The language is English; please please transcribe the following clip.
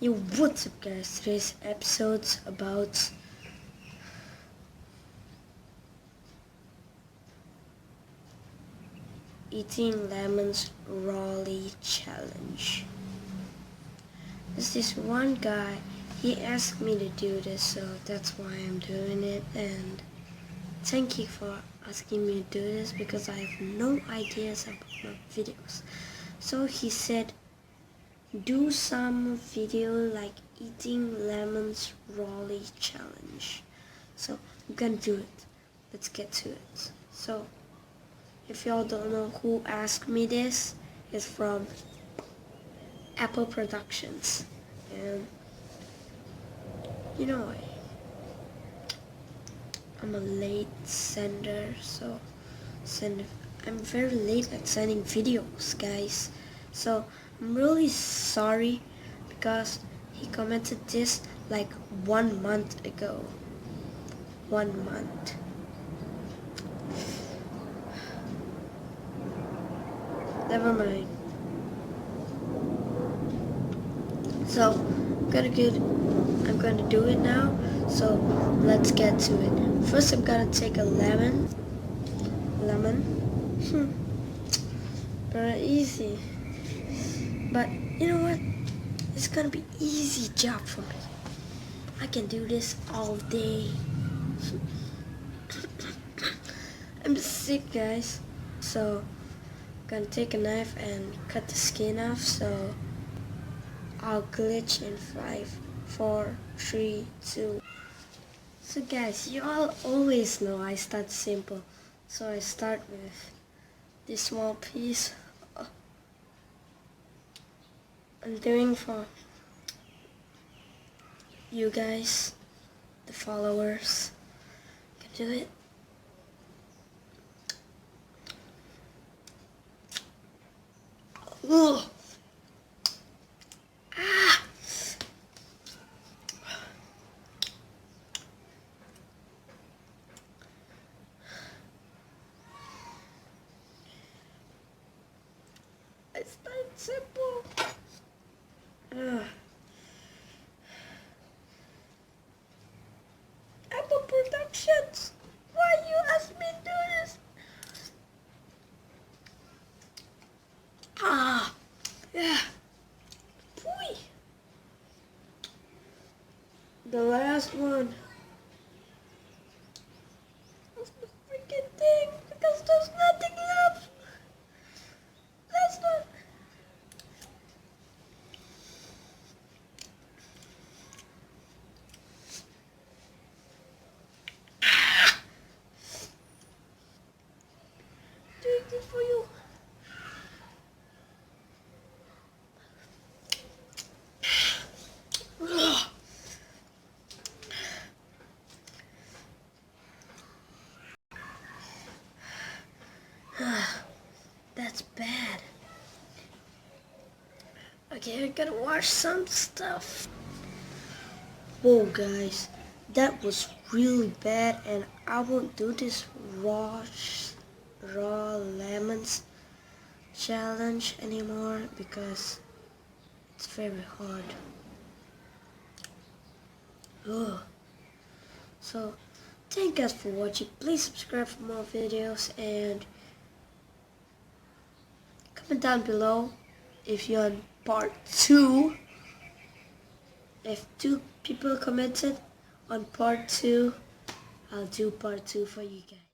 Yo, what's up guys? Today's episode's about eating lemons rawly challenge. There's this one guy, he asked me to do this, so that's why I'm doing it, and thank you for asking me to do this because I have no ideas about my videos. So he said, do some video like eating lemons rawly challenge. So I'm gonna do it. Let's get to it. So if y'all don't know who asked me this, it's from Apple Productions. And you know, I'm a late sender, so I'm very late at sending videos, guys. So I'm really sorry because he commented this like 1 month ago. 1 month. Never mind. So I'm gonna do it now. So let's get to it. First I'm gonna take a lemon. Very easy. But you know what? It's gonna be easy job for me. I can do this all day. I'm sick, guys. So I'm gonna take a knife and cut the skin off. So I'll glitch in 5, 4, 3, 2. So guys, you all always know I start simple. So I start with this small piece. I'm doing for you guys, the followers. Can do it. Ugh. Ah. I start simple. Apple Productions, why you ask me to do this? Yeah. Boy. The last one. That's the freaking thing because there's nothing left. That's not. Doing this for you. That's bad. Okay, I gotta wash some stuff. Whoa guys, that was really bad and I won't do this raw lemons challenge anymore because it's very hard. Ugh. So thank you guys for watching. Please subscribe for more videos and comment down below if you're on part 2. If 2 people commented on part 2, I'll do part 2 for you guys.